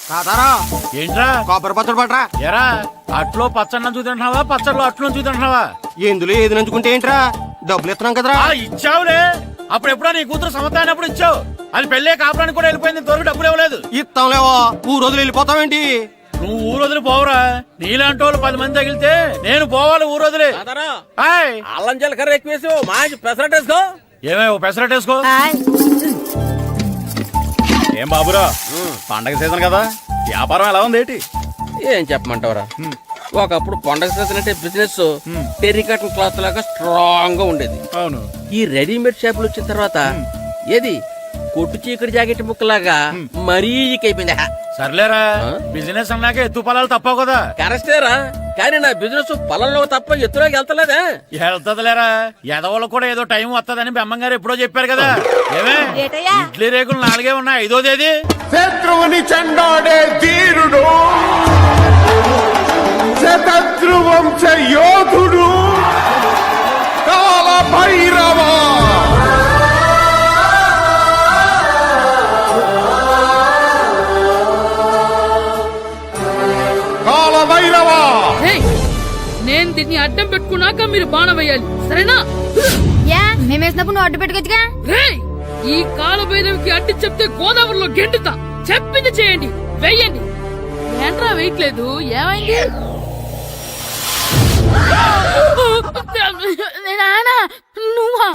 తాతారా ఏంట్రా కొబ్బరి పచ్చడి పట్రా. ఎరా అట్లో పచ్చన్నం చూతింటున్నావా పచ్చడిలో అట్లు చూతింటున్నావా? ఎందులో ఏది నంచుకుంటే ఏంట్రా, డబ్బులు ఇస్తున్నాం కదరా. ఇచ్చావులే, అప్పుడు ఎప్పుడో నీ కూతురు సమత అయినప్పుడు ఇచ్చావు. అది పెళ్ళే కాపురానికి కూడా వెళ్ళిపోయింది, ఇంతవరకు డబ్బులు ఇవ్వలేదు. ఇస్తాంలేవో, ఊరు రోజులు వెళ్ళిపోతావేంటి? నువ్వు ఊరు వదిలి పోవురా. నీలాంటి వాళ్ళు 10 మంది తగిలితే నేను పోవాలి ఊరు వదిలి. అల్లం జీలకర్ర ఎక్కువేసి మంచి పెసరట్ వేసుకో. ఏమే ఓ పెసరట్ వేసుకో. ఏం బాబురా, పండగ సీజన్ కదా, వ్యాపారం ఎలా ఉంది ఏంటి? ఏం చెప్పమంటావరా, ఒకప్పుడు పండగ సీజన్ అంటే బిజినెస్ టెర్రికాటన్ క్లాత్ లాగా స్ట్రాంగ్ గా ఉండేది. అవును, ఈ రెడీమేడ్ షాపులు వచ్చిన తర్వాత ఏది కొట్టు చీకటి జాకెట్ ముక్కలాగా మరీ అయిపోయింది. సర్లేరా, బిజినెస్ అన్నాక ఎత్తు పొలాలు తప్పవు కదా. కరెస్టేరా, కానీ నా బిజినెస్ పొలంలో తప్ప ఎత్తులోకి వెళ్తలేదా? వెళ్తదిలేరా, ఎదవలకు కూడా ఏదో టైం వస్తుందని బెమ్మంగారు ఎప్పుడో చెప్పారు కదా. ఏమే ఇడ్లీ రేకులు 4 ఉన్నాయి, 5వ తేదీ. శత్రువుని చెండాడే ధీరుడు, శతద్రు వంశ యోధుడు కాల భైరవ. కాల భైరవ, నేను దీన్ని అడ్డం పెట్టుకున్నాక మీరు బాణం వేయాలి, సరేనా? మేమేసినప్పుడు నువ్వు అడ్డు పెట్టుకోవచ్చుగా. ఈ కాలభైరవికి అడ్డు చెప్తే గోదావరిలో గెంటుతా. చెప్పింది చేయండి, వెయ్యండి. ఏంట్రా వెయ్యట్లేదు, ఏమైంది? నువ్వా?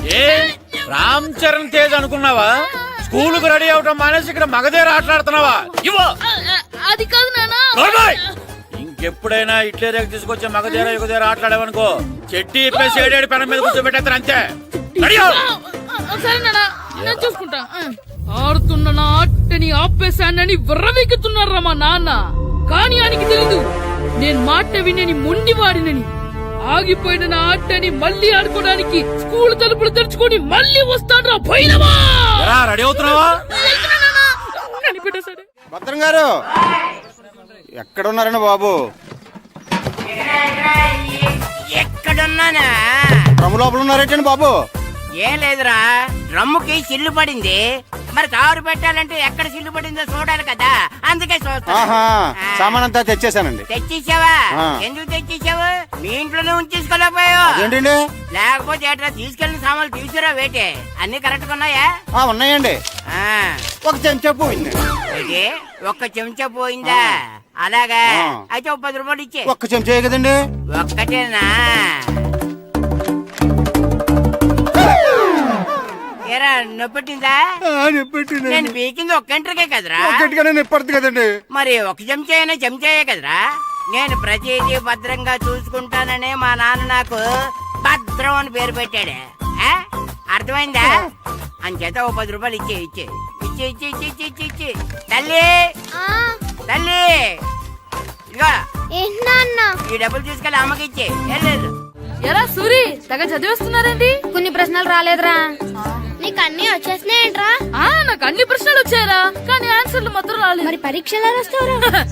రామ్ చరణ్ తేజ్ అనుకున్నావా? స్కూల్ కు రెడీ అవటం మానేసి ఇక్కడ మగధీర ఆటలాడుతున్నావా? అది కాదు నానా. ఇంకెప్పుడైనా ఇడ్లీ రేకు తీసుకొచ్చి మగధీర యుగధీర ఆటలాడేవనుకో, చెట్టి ఇప్పేసి 7 పెనం మీద కూర్చోబెట్టేస్తారు అంతే. సరే నానా, నేను చూసుకుంటా. ఆడుతున్న నా ఆటని ఆపేశానని విర్రవీగుతున్నారా మా నాన్న. కానీ ఆయనకి తెలీదు నేను మాట వినని మొండివాడినని. ఆగిపోయిన నా ఆటని మళ్ళీ ఆడుకోవడానికి స్కూల్ తలుపులు తెరుచుకొని మళ్ళీ వస్తాడ్రా భైరవా. రెడీ అవుతున్నావా? కనిపెట్టేశాడు. భద్రం గారు ఎక్కడున్నారండి బాబు? ఎక్కడున్నానా? డ్రమ్ లోపల ఉన్నారేంటండి బాబు? ఏం లేదురా, డ్రమ్ముకి సిల్లు పడింది. మరి కారు పెట్టాలంటే ఎక్కడ సిల్లు పడిందో చూడాలి కదా, అందుకే చూస్తా. సామాన్ అంతా తెచ్చేసానండి. తెచ్చేసావా? ఎందుకు తెచ్చేసావు? మీ ఇంట్లోనే ఉంచేసుకోలేకపోయావు ఏంటండి? లేకపోతే ఎట్లా తీసుకెళ్లిన సామాన్లు తీసుకురా వేటే. అన్ని కరెక్ట్ గా ఉన్నాయా? ఉన్నాయండి. ఒక చెంచా పోయింది. ఒక్క చెంచా పోయిందా? అలాగా, అయితే 10 రూపాయలు ఇచ్చే. ఒక్క చెంచా కదండి? ఒక్కటేనా? ఏరా, నొప్పెట్టిందా? నేను పీకింది ఒక్క గంటకే కదరా. నొప్పడుతుంది కదండి. మరి ఒక చెంచా అయినా చెంచాయే కదరా. నేను ప్రతిదీ భద్రంగా చూసుకుంటాననే మా నాన్న నాకు భద్రం అని పేరు పెట్టాడు. అర్థమైందా? అంచేత 10 రూపాయలు ఇచ్చే ఇచ్చే ఇచ్చే ఇచ్చే ఇచ్చే ఇచ్చే ఇచ్చే. తల్లి తల్లి, ఇదిగో ఈ డబ్బులు తీసుకెళ్ళి అమ్మకి ఇచ్చే. వెళ్ళు. ఎరా సూరి, తెగ చదివేస్తున్నారండి. కొన్ని ప్రశ్నలు రాలేదురా. నీకు అన్ని వచ్చేసినాయంట్రా? నాకు అన్ని ప్రశ్నలు వచ్చాయరా, కానీ ఆన్సర్లు మాత్రం రాలేదు. మరి పరీక్షలు రాస్తావురా?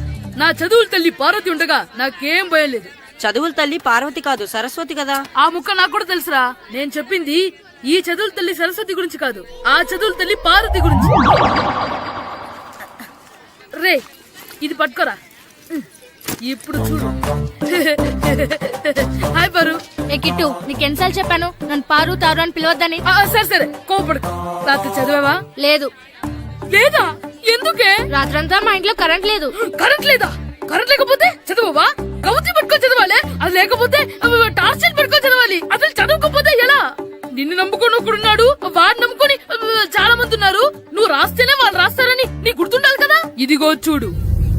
నా చదువుల తల్లి పార్వతి ఉండగా నాకేం భయం లేదు. చదువుల తల్లి పార్వతి కాదు, సరస్వతి కదా. ఆ ముక్క నాకు కూడా తెలుసురా. నేను చెప్పింది ఈ చదువుల తల్లి సరస్వతి గురించి కాదు, ఆ చదువుల తల్లి పార్వతి గురించి. రే, ఇది పట్టుకోరా. ఇప్పుడు చూడు. హాయ్ పారు. ఏ కిట్టు, నీకు ఎన్నిసార్లు చెప్పాను నన్ను పారు తారు అని పిలవద్దని? సరే సరే, కోపడకు. రాత్రి చదివావా? లేదు. లేదా? ఎందుకే? రాత్రంతా మా ఇంట్లో కరెంట్ లేదు. కరెంట్ లేదా? కరెంట్ లేకపోతే చదవవా? కవచి పట్టుకొని చదవాలి. అది లేకపోతే టార్చ్ పట్టుకొని చదవాలి. అసలు చదవకపోతే ఎలా? నిన్ను నమ్ముకొని ఒకడున్నాడు, వాడిని నమ్ముకొని చాలా మంది ఉన్నారు. నువ్వు రాస్తేనే వాళ్ళు రాస్తారని నీ గుర్తుండాలి కదా. ఇదిగో చూడు,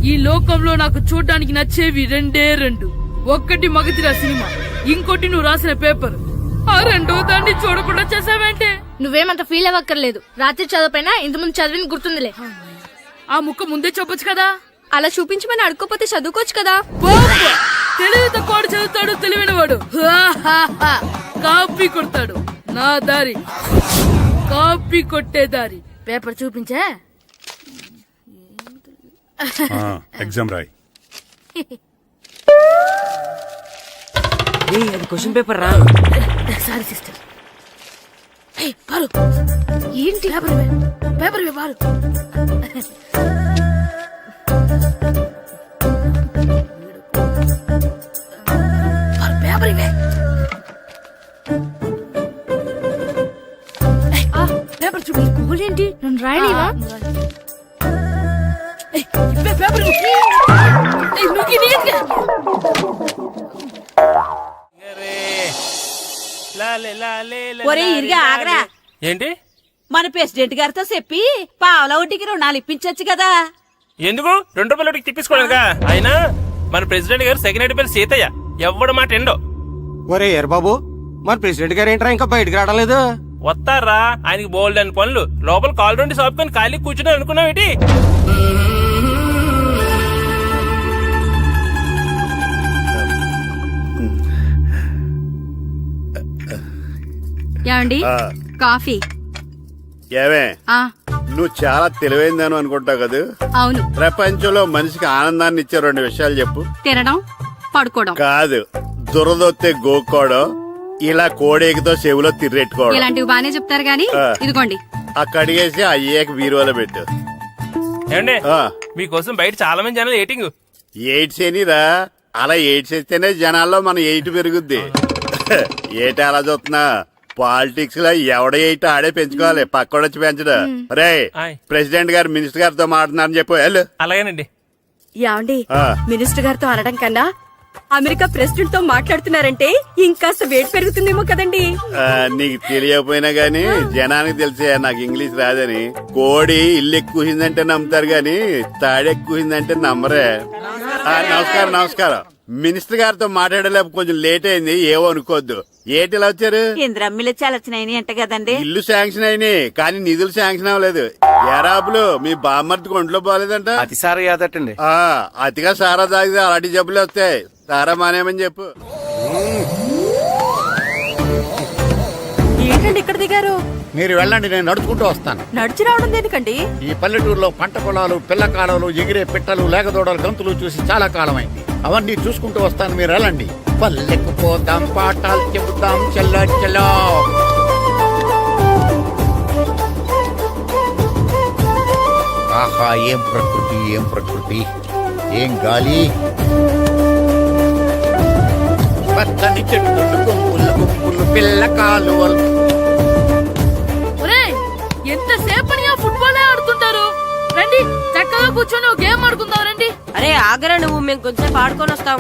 ఈ లోకంలో నాకు చూడడానికి నచ్చేవి 2. ఒక్కటి మగధీర సినిమా, ఇంకోటి నువ్వు రాసిన పేపర్. ఆ 2వ దాన్ని చూడకుండా చేసావేంటే? నువ్వేమంత ఫీల్ అవ్వక్కర్లేదు. రాత్రి చదవపోయినా ఇంతకుముందు చదివిన గుర్తుందిలే. ఆ ముక్క ముందే చెప్పొచ్చు కదా. అలా చూపించమని అడుక్కోపోతే చదువుకోవచ్చు కదా. తెలివి తక్కువ చదువుతాడు, తెలివైనవాడు కాపీ కొడతాడు. నా దారి కాపీ కొట్టే దారి. పేపర్ చూపించే. ఎగ్జామ్ రాయి. అది క్వశ్చన్ పేపర్ రా. Sorry sister. పారు, ఏంటి పేపర్? పేపర్ పారు. ఇవ్వే పేపర్ ఇవ్వు. నువ్వు నీట్గా ఒరే ఇరిగా ఆగరా. ఏంటి మన ప్రెసిడెంట్ గారితో చెప్పి పావలా వడ్డీకి రుణాలు ఇప్పించొచ్చు కదా. ఎందుకు 2 రూపాయలకి తిప్పించుకోలేదుగా. అయినా మన ప్రెసిడెంట్ గారు సెక్రటరీ పేరు సీతయ్య, ఎవ్వడు మాట ఎండో. ఒరే ఎర్ బాబు మన ప్రెసిడెంట్ గారు ఏంట్రా ఇంకా బయటకు రావడం లేదు? వస్తారా, ఆయనకి బోల్డ్ అని పనులు. లోపల కాల్ రెండు సాపుకొని ఖాళీ కూర్చుని అనుకున్నావు ఏంటి? ఏమండి కాఫీ? ఏమే ఆ నువ్వు చాలా తెలివైందని అనుకుంటావు కదా. అవును. ప్రపంచంలో మనిషికి ఆనందాన్ని ఇచ్చే 2 విషయాలు చెప్పు. తినడం, పడుకోవడం. కాదు, దురదొత్తే గోక్కోవడం, ఇలా కోడేకితో చెవులో తిర్రెట్టుకోవడం. ఇలాంటివి బానే చెప్తారు గానీ ఇదిగోండి. అక్కడిగేసి అయ్యేకి బీరువాలో పెట్టు. ఏమండి ఆ, మీకోసం బయట చాలా మంది జనాలు ఏటింగ్. ఎయిడ్స్ ఏనిరా, అలా ఎయిడ్స్ ఇస్తేనే జనాల్లో మన ఎయిట్ పెరుగుద్ది. ఏటి అలా చూస్తున్నా? పాలిటిక్స్ లో ఎవడ ఎయిట్ ఆడే పెంచుకోవాలి, పక్కోడొచ్చి పెంచడం. రే ఆయ్. ప్రెసిడెంట్ గారు మినిస్టర్ గారితో మాట్లాడుతున్నారని చెప్పు. వెళ్ళు. అలాగేనండి. యాండి ఆ. మినిస్టర్ గారితో అనడం కన్నా అమెరికా ప్రెసిడెంట్ తో మాట్లాడుతున్నారంటే ఇంకాస్త వేడి పెరుగుతుందేమో కదండి. నీకు తెలియకపోయినా గానీ జనానికి తెలిసే నాకు ఇంగ్లీష్ రాదని. కోడి ఇల్లు ఎక్కువసిందంటే నమ్ముతారు గాని తాడెక్కువసిందంటే నమ్మరే. నమస్కారం నమస్కారం. మినిస్టర్ గారితో మాట్లాడలేక కొంచెం లేట్ అయింది, ఏవో అనుకోవద్దు. ఏటి ఇలా వచ్చారు? ఇంద్రమ్మిలు చాలచ్చినాయని అంట కదండి. ఇల్లు శాంక్షన్ అయినాయి కానీ నిధులు శాంక్షన్ అవ్వలేదు. ఎరాబులు మీ బామ్మర్తికి ఒంట్లో పోలేదంట. అతిసారి యాదటండి. అతిగా సారా తాగితే అలాంటి జబ్బులు వస్తాయి. సారా మానేమని చెప్పు. ఏంటండి ఇక్కడ దిగారు? మీరు వెళ్ళండి, నేను నడుచుకుంటూ వస్తాను. నడిచి రావడం దేనికండి? ఈ పల్లెటూరులో పంట పొలాలు, పిల్ల కాలాలు, ఎగిరే పిట్టలు, లేగదోడలు, గంతులు చూసి చాలా కాలమైంది. అవన్నీ చూసుకుంటూ వస్తాను, మీరు వెళ్ళండి. పల్లెకు పోదాం, పాఠాలు చెబుతాం, చెల్లో చెల్లో. ఆహా, ఏం ప్రకృతి, ఏం ప్రకృతి, ఏం గాలి. పచ్చని చెట్లు, గుంపులు గుంపులు, పిల్ల కాలువలు. ఒరేయ్ ఎంతసేపని ఆ ఫుట్బాల్ ఆడుతుంటారు. రండి చక్కగా కూర్చొని ఒక గేమ్ ఆడుకుందాం రండి. అరే ఆగరా నువ్వు, మేము కొంచెం ఆడుకొని వస్తాం.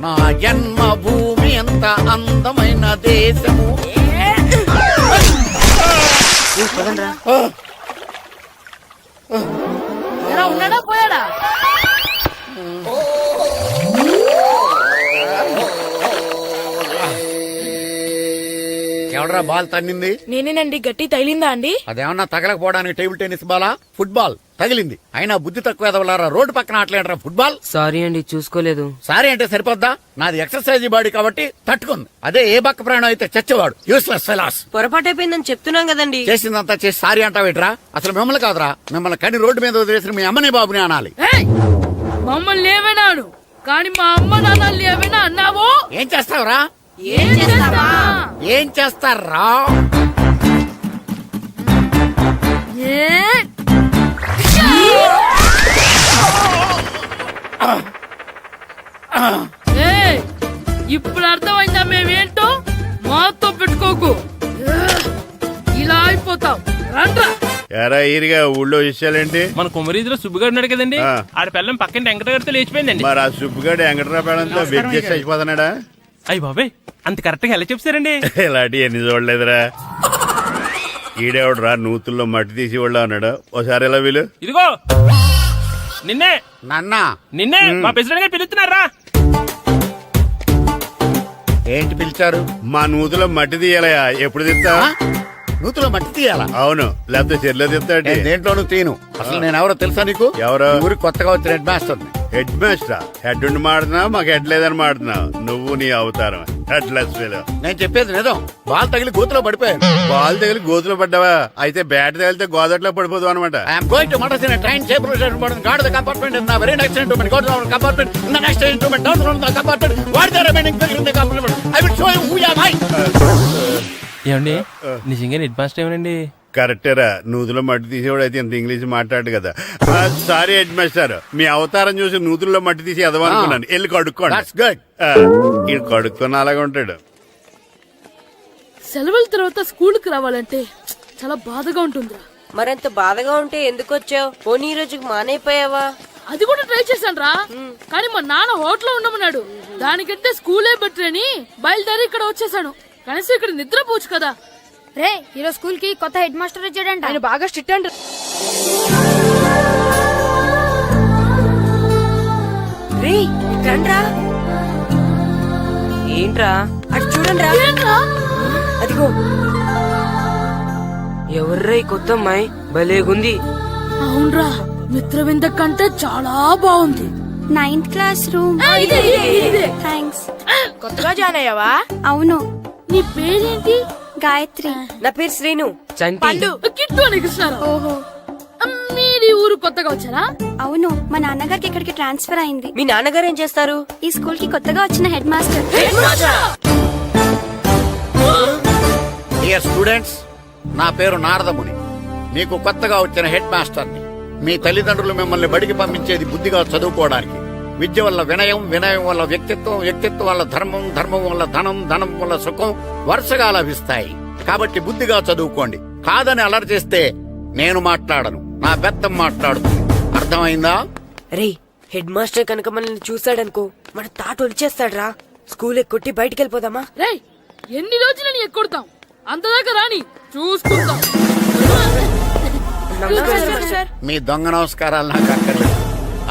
నా జన్మభూమి ఎంత అందమైన దేశము. ఎలా ఉన్నాడా పోయాడా? ఎవడరా బాల్ తన్నింది? నేనేనండి. గట్టి తగిలిందా అండి? అదేమన్నా తగలకపోవడానికి టేబుల్ టెన్నిస్ బాలా, ఫుట్బాల్ తగిలింది. అయినా బుద్ధి తక్కువ ఎదవలారా, రోడ్డు పక్కన ఆటలేడరా ఫుట్బాల్. సారీ అండి, చూసుకోలేదు. సారీ అంటే సరిపోద్దా? నాది ఎక్సర్సైజ్ బాడీ కాబట్టి తట్టుకుంది. అదే ఏ బక్క ప్రాణం అయితే చచ్చేవాడు. Useless fellas. పొరపాటు అయిపోయిందని చెప్తున్నాం కదండి. చేసిందంతా చేసి సారీ అంటావేట్రా? అసలు మిమ్మల్ని కాదురా, మిమ్మల్ని కని రోడ్డు మీద వదిలేసిన మీ అమ్మని బాబుని అనాలి. ఏయ్! మమ్మల్ని ఏమైనాను కానీ మా అమ్మ నాన్నల్ని ఏమైనా అన్నావో ఏం చేస్తావురా? ఏం చేస్తావా? ఏం చేస్తారా? ఏయ్! ఇప్పుడు అర్థమైందా మేమేంటో? మాతో పెట్టుకోకు, ఇలా అయిపోతావు. రండ్రా. ఎరా ఈరిగా ఊళ్ళో విషయాలేంటి? మన కుమరీధిలో సుబ్బుగాడు ఉన్నాడు కదండి, ఆ. ఆడ పిల్లం పక్కన వెంకటగారితో లేచిపోయిందండి. మరి ఆ సుబ్బుగాడు వెంకటరాపేడంతో వెబ్ చేసి అయిపోతున్నాడా? అయ్యి బాబాయ్, అంత కరెక్ట్ గా ఎలా చెప్తారండి? ఇలాంటి ఎన్ని చూడలేదురా. ఈడేవడరా నూతుల్లో మట్టి తీసి వాళ్ళు అన్నాడు. ఒకసారి ఎలా వీలు? ఇదిగో నిన్నే నాన్నా, నిన్నే మా ప్రెసిడెంట్ గారు పిలుస్తున్నారా? ఏంటి పిలిచారు? మా నూతులో మట్టి తీయాలయా. ఎప్పుడు తీస్తా? నూతులో మట్టి తీయాలా? అవును, లేకపోతే చెర్లో తీస్తాడు. నేను దేంట్లోనూ తీను. అసలు నేను ఎవరో తెలుసా నీకు? ఎవరు? ఈ ఊరికి కొత్తగా వచ్చిన head master. Head master? Head ఉండి మాడుతున్నావు, మాకు హెడ్ లేదని మాడుతున్నావు. నువ్వు నీ అవతారం హెడ్ లెస్ ఫెలో. నేను చెప్పేది నిజం. బాల్ తగిలి గోతులో పడిపోయాను. బాల్ తగిలి గోతులో పడ్డావా? అయితే బ్యాట్ తగిలితే గోదట్లో పడిపోదు అనమాట. ఐఎమ్ గోయింగ్ టు మడస్ in a train safe route guard the compartment in the very next instrument go to the compartment in the next instrument down from the compartment what the remaining figure in the compartment I will show you who you are. ఏమండి నిజంగా head master ఏమనండి? కరెక్టేరా, నూతులో మట్టి తీసేవాడు అయితే ఇంత English మాట్లాడు కదా. Sorry head master, మీ అవతారం చూసి నూతుల్లో మట్టి తీసి ఎదవనుకున్నాను. వెళ్ళి కడుక్కోండి. That's good. ఇది కడుక్కున్న అలాగే ఉంటాడు. సెలవుల తర్వాత స్కూల్ కి రావాలంటే చాలా బాధగా ఉంటుందిరా. మరంత బాధగా ఉంటే ఎందుకు వచ్చావు? పోనీ ఈ రోజుకి మానైపోయావా? అది కూడా ట్రై చేశాను రా, కానీ మా నాన్న హోటల్లో ఉండమన్నాడు. దానికంటే స్కూలే బెటర్ అని బయలుదేరి ఇక్కడ వచ్చేసాను. కనీసం ఇక్కడ నిద్రపోవచ్చు కదా. రే ఈరోజు స్కూల్ కి కొత్త హెడ్ మాస్టర్ వచ్చాడంట. ఆయన బాగా స్ట్రిక్ట్ అండ్ రే రండ్రా. ఏంట్రా అటు చూడండిరా. అదిగో ఎవర్రా ఈ కొత్త అమ్మాయి? భలేగుంది. అవునరా, మిత్రవింద కంటే చాలా బాగుంది. 9th class room. థ్యాంక్స్. కొత్తగా జాయిన్ అయ్యావా? అవును. నీ పేరేంటి? గాయత్రి. నా పేరు శ్రీను. పండు. కిట్టు అని కృష్ణారావు. ఓహో. మీది ఊరు కొత్తగా వచ్చారా? అవును, మా నాన్నగారికి ఇక్కడికి ట్రాన్స్ఫర్ అయింది. మీ నాన్నగారు ఏం చేస్తారు? ఈ స్కూల్ కి కొత్తగా వచ్చిన హెడ్ మాస్టర్. డియర్ స్టూడెంట్స్, నా పేరు నారదముని. మీకు కొత్తగా వచ్చిన హెడ్ మాస్టర్ని. మీ తల్లిదండ్రులు మిమ్మల్ని బడికి పంపించేది బుద్ధిగా చదువుకోవడానికి. విద్య వల్ల వినయం, వినయం వల్ల వ్యక్తిత్వం, వ్యక్తిత్వం వల్ల ధర్మం, ధర్మం వల్ల ధనం, ధనం వల్ల సుఖం వరుసగా లభిస్తాయి. కాబట్టి బుద్ధిగా చదువుకోండి. కాదని అలర్ చేస్తే నేను మాట్లాడను, నా బెత్తం మాట్లాడుతుంది. అర్థమైందా? రే హెడ్ మాస్టర్ కనుక మనల్ని చూసాడనుకో మన తాట వచ్చేస్తాడ్రా. స్కూల్ ఎక్కొట్టి బయటికి వెళ్ళిపోదామా? రే ఎన్ని రోజులని ఎక్కొడతాం? అంతదాకా రాని చూసుకుందాం. మీ దొంగ నమస్కారాలు నాకు అక్కర్లేదు.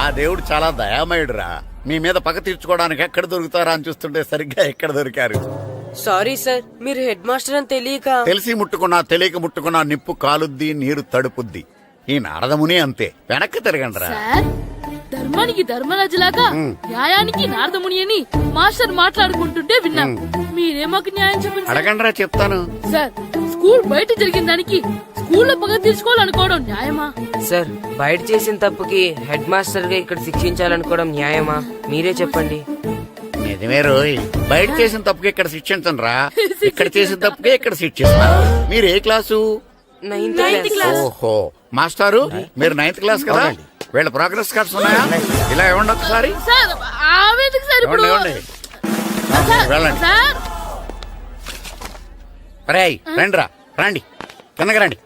ఆ దేవుడు చాలా దయామయుడురా. మీ మీద పగ తీర్చుకోవడానికి ఎక్కడ దొరుకుతారా అని చూస్తుంటే సరిగ్గా ఎక్కడ దొరికారు. సారీ సార్, మీరు హెడ్ మాస్టర్ అని తెలియక. తెలిసి ముట్టుకున్నా తెలియక ముట్టుకున్నా నిప్పు కాలుద్ది, నీరు తడుపుద్ది. ఈ నారదముని అంతే. వెనక్కి తిరగండిరా. సార్, ధర్మానికి ధర్మరాజులాగా న్యాయానికి నారదముని అని మాస్టర్ మాట్లాడుకుంటుంటే విన్నాం. మీరే మాకు న్యాయం చెప్పండి. అడగండిరా, చెప్తాను. సార్, స్కూల్ బయట జరిగిన దానికి స్కూల్లో పగ తీర్చుకోవాలనుకోవడం న్యాయమా? సార్, బయట చేసిన తప్పుకి హెడ్ మాస్టర్ గా ఇక్కడ శిక్షించాలనుకోవడం న్యాయమా? మీరే చెప్పండి. నిజమే రోయ్, బయట చేసిన తప్పుకి ఇక్కడ శిక్షించను రా. ఇక్కడ చేసిన తప్పుకే ఇక్కడ శిక్షిస్తున్నారు. మీరు ఏ క్లాసు? 9th class. ఓహో, మాస్టారు మీరు 9th క్లాస్ కదా? వీళ్ళ ప్రోగ్రెస్ కార్డ్స్ ఉన్నాయా? ఇలా ఇవ్వండి ఒకసారి. సార్, ఆవేదకు సార్ ఇప్పుడు. ఇవ్వండి. వెళ్ళండి. సార్, రేయ్ రండిరా, రండి కిందకి రండి.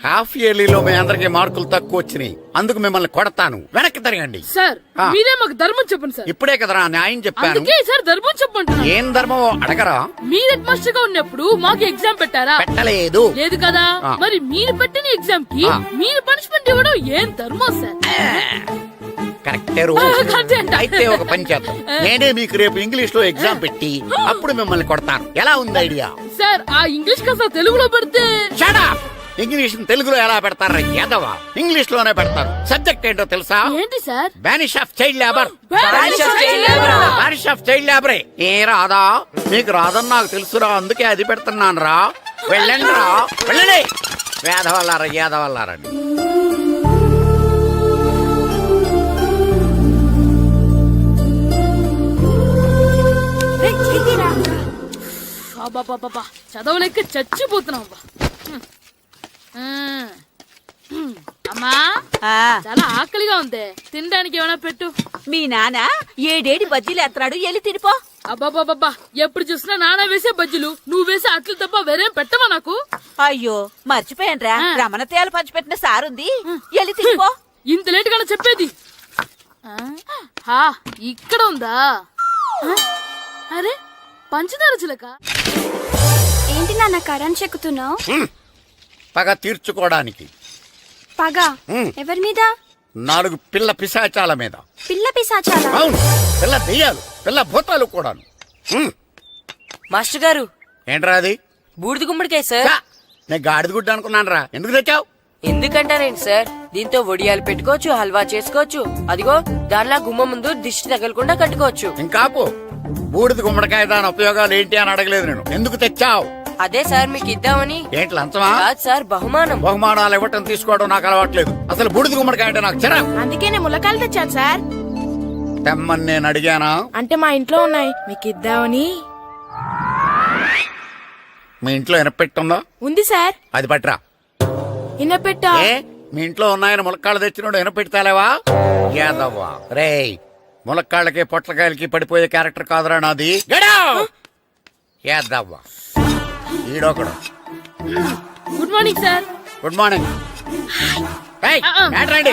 హాఫ్ ఇయర్లీలో మీ అందరికి మార్కులు తక్కువ వచ్చినాయి. అందుకు మిమ్మల్ని కొడతాను. వెనక్కి తిరగండి. సార్ మీరే మాకు ధర్మం చెప్పండి సార్. ఇప్పుడే కదరా న్యాయం చెప్పాను. అందుకే సార్ ధర్మం చెప్పంటున్నా. ఏం ధర్మం అడగరా? మీరు హెడ్ మాస్టర్ గా ఉన్నప్పుడు మాకు ఎగ్జామ్ పెట్టారా? పెట్టలేదు. లేదు కదా. మరి మీరు పెట్టిన ఎగ్జామ్ కి మీరు పనిష్మెంట్ ఇవ్వడం ఏం ధర్మం సార్? కరెక్టే రో. అయితే ఒక పని చేద్దాం. నేనే మీకు రేపు ఇంగ్లీష్ లో ఎగ్జామ్ పెట్టి అప్పుడు మిమ్మల్ని కొడతాను. ఎలా ఉంది ఐడియా? సార్, ఆ ఇంగ్లీష్ కాస్త తెలుగులో పెడితే. Shut up! ఇంగ్లీష్ తెలుగులో ఎలా పెడతారా యాదవా? ఇంగ్లీష్ లోనే పెడతారు. సబ్జెక్ట్ ఏంటో తెలుసా? ఏంటి sir? Banish of child labour. Banish of child labor. Banish of child లేబరే. ఏ రాదా? మీకు రాదని నాకు తెలుసురా, అందుకే అది పెడుతున్నాను రా. వెళ్ళండి రా, వెళ్ళండి. వేదవల్లారా, యాదవల్లారండి. చదవలేక చచ్చిపోతున్నాం. అమ్మా, చాలా ఆకలిగా ఉంది. తినడానికి ఏమైనా పెట్టు. మీ నాన్న 7 బజ్జీలు ఎత్తాడు, వెళ్ళి తినిపో. అబ్బాబాబా, ఎప్పుడు చూసినా నాన్న వేసే బజ్జీలు, నువ్వు వేసే అట్లు తప్ప వేరేం పెట్టవా నాకు? అయ్యో మర్చిపోయానురా, రమణ తేలు పంచిపెట్టిన సారుంది, వెళ్ళి తినిపో. ఇంత లేట్ గా చెప్పేది. ఇక్కడ ఉందా? అరే, పంచదార చిలక. ఏంటి నాన్న కరెంట్ చెక్కుతున్నావు? పగ తీర్చుకోవడానికి. పగ ఎవరి మీద? 4 పిల్ల పిశాచాల మీద. పిల్ల పిశాచాలా? అవును, పిల్ల దెయ్యాలు, పిల్ల భూతాలు కూడాను. మాస్టర్ గారు, ఏంట్రా అది? బూడిద గుమ్మడికాయ సార్. నేను గాడిద గుడ్డ అనుకున్నాను రా. ఎందుకు తెచ్చావు? ఎందుకంటారేంటి సార్, దీంతో వడియాలు పెట్టుకోవచ్చు, హల్వా చేసుకోవచ్చు. అదిగో దానిలా గుమ్మ ముందు దిష్టి తగలకుండా కట్టుకోవచ్చు. ఇంకాపు, బూడిద గుమ్మడికాయ దాని ఉపయోగాలు ఏంటి అని అడగలేదు నేను. ఎందుకు తెచ్చావు? అదే సార్ మీకు ఇద్దామని. ఏంటి లంచమా? కాదు సార్, బహుమానం. బహుమానాలు ఇవ్వటం తీసుకోవడం నాకు అలవాట్లేదు. అసలు బూడిద గుమ్మడికాయ అంటే నాకు చిరా. అందుకే నేను ములకాయలు తెచ్చాను సార్. తెమ్మని నేను అడిగానా? అంటే మా ఇంట్లో ఉన్నాయి, మీకు ఇద్దామని. మీ ఇంట్లో ఎనపెట్టుందా? ఉంది సార్. అది పట్రా. ఇన్నపెట్టా? ఏ, మీ ఇంట్లో ఉన్నాయని ములక్కాళ్ళు తెచ్చినోడు ఎనపెడతాలేవా? యాదవ్వా రేయ్, ములక్కాళ్ళకి పొట్లకాయలకి పడిపోయే క్యారెక్టర్ కాదురా నాది. యాదవ్వా ఈడొకడు. Good morning sir. Good morning. ఏయ్, ఏంట్రాండి?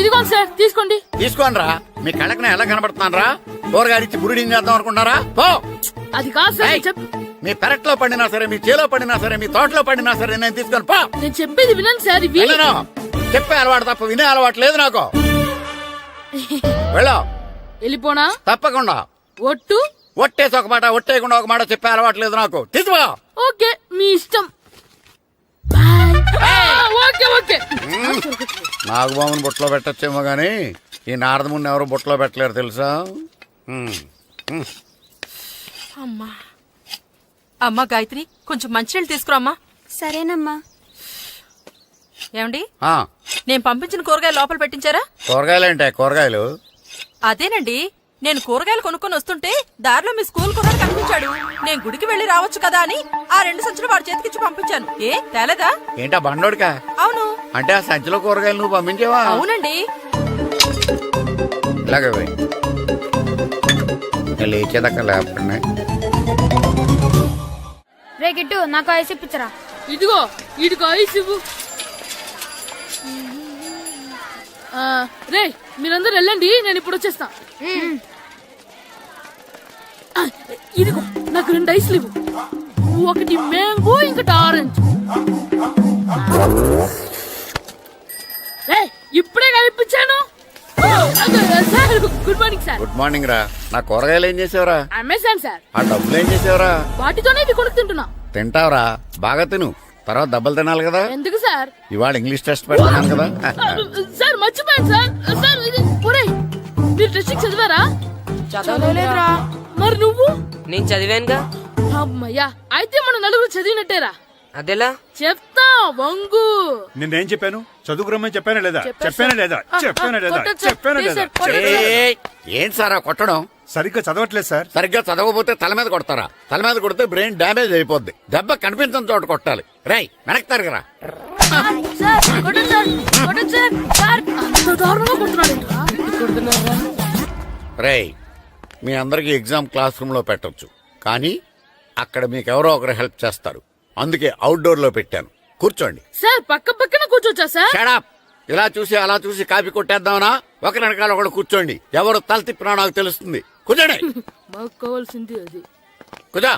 ఇదిగోండి సార్, తీసుకోండి. తీసుకోనరా, మీ కళ్ళకి నేను ఎలా కనబడుతున్నాను రా? కూరగాయలిచ్చి బురిడింగ్ చేద్దాం అనుకుంటున్నారా? పో. అది కాదు సార్, ఏయ్, మీ పెరట్లో పండినా సరే, మీ చేలో పండినా సరే, మీ తోటలో పండినా సరే నేను తీసుకొని పో. నేను చెప్పేది వినండి సార్. ఇవి వెళ్ళను. చెప్పే అలవాటు తప్ప వినే అలవాటు లేదు నాకు. వెళ్ళో. వెళ్ళిపోనా? తప్పకుండా. ఒట్టు? ఒట్టేసి ఒక మాట, ఒట్టేయకుండా ఒక మాట చెప్పే అలవాటు లేదు నాకు. తీసుకో. ఓకే, మీ ఇష్టం. Okay okay. నాగబాబుని బుట్టలో పెట్టచ్చేమో గాని ఈ నారదముని ఎవరు బుట్టలో పెట్టలేరు తెలుసా? అమ్మా గాయత్రి, కొంచెం మంచినీళ్ళు తీసుకురామ్మా. సరేనమ్మా. ఏమండి, ఆ, నేను పంపించిన కూరగాయలు లోపల పెట్టించారా? కూరగాయలేంటే కూరగాయలు? అదేనండి, నేను కూరగాయలు కొనుక్కొని వస్తుంటే దారిలో మీ స్కూల్ కుర్రాడు కనిపించాడు. నేను గుడికి వెళ్లి రావచ్చు కదా అని ఆ 2 సంచులు వాడి చేతికిచ్చి పంపించాను. ఏ తేలేదా? ఏంటా బండోడికా? అవును. అంటే ఆ సంచిలో కూరగాయలు నువ్వు పంపించేవా? అవునండి. ఇలాగే పోయి లేచేదాకా లేపండి. రే గిట్టు, నాకు ఐస్ ఇప్పించరా. ఇదిగో ఇదిగో ఐస్ ఇవ్వు. రే, మీరందరూ వెళ్ళండి, నేను ఇప్పుడు వచ్చేస్తా. ఇదిగో నాకు 2 ఐస్లు ఇవ్వు. ఒకటి మ్యాంగో, ఇంకటి ఆరెంజ్. రే, ఇప్పుడే కనిపించాను. Sir good morning sir. Good morning రా. నా కూరగాయలు ఏం చేసావురా? Amazon sir. ఆ డబ్బులు ఏం చేసావురా? వాటితోనే ఇది కొనుక్కు తింటున్నా. తింటావురా, బాగా తిను. తర్వాత డబ్బులు తినాలి కదా. ఎందుకు సార్? ఇవాళ ఇంగ్లీష్ టెస్ట్ పెడతాను కదా. సార్ మర్చిపోయాను సార్. సార్ ఇది ఒరేయ్, మీరు టెస్టింగ్ చదివారా? చదవలేదురా. మరి నువ్వు? నేను చదివానుగా. అమ్మయ్యా, అయితే మన నలుగురు చదివినట్టేరా. అదెలా? చెప్తా వంగు. నిన్నేం చెప్పాను? చదువుకురమ్మని చెప్పానా లేదా? చెప్పానా లేదా? చెప్పానా లేదా? కొట్టొచ్చు. చెప్పానా లేదా? ఏయ్, ఏంటి సార్ ఆ కొట్టడం? సరిగ్గా చదవట్లేదు సార్. సరిగ్గా చదవకపోతే తల మీద కొడతారా? తల మీద కొడితే బ్రెయిన్ డ్యామేజ్ అయిపోద్ది. దెబ్బ కనిపించని చోట కొట్టాలి. రేయ్, వెనక్కి తరగరా. సార్ కొట్టండి సార్, కొట్టండి సార్. సార్ అంత దారుణంగా కొడుతున్నాడేంట్రా? రేయ్, మీ అందరికి ఎగ్జామ్ క్లాస్ రూమ్ లో పెట్టొచ్చు, కానీ అక్కడ మీకు ఎవరో ఒకరు హెల్ప్ చేస్తారు. అందుకే అవుట్డోర్ లో పెట్టాను. కూర్చోండి. సార్ పక్క పక్కన కూర్చోచ్చా సార్? Shut up. ఇలా చూసి అలా చూసి కాపీ కొట్టేద్దామనా? ఒకరి వెనకాల ఒకడు కూర్చోండి. ఎవరు తల తిప్పినా నాకు తెలుస్తుంది. కూర్చోండి. మాకు కావాల్సింది అది. కూర్చో.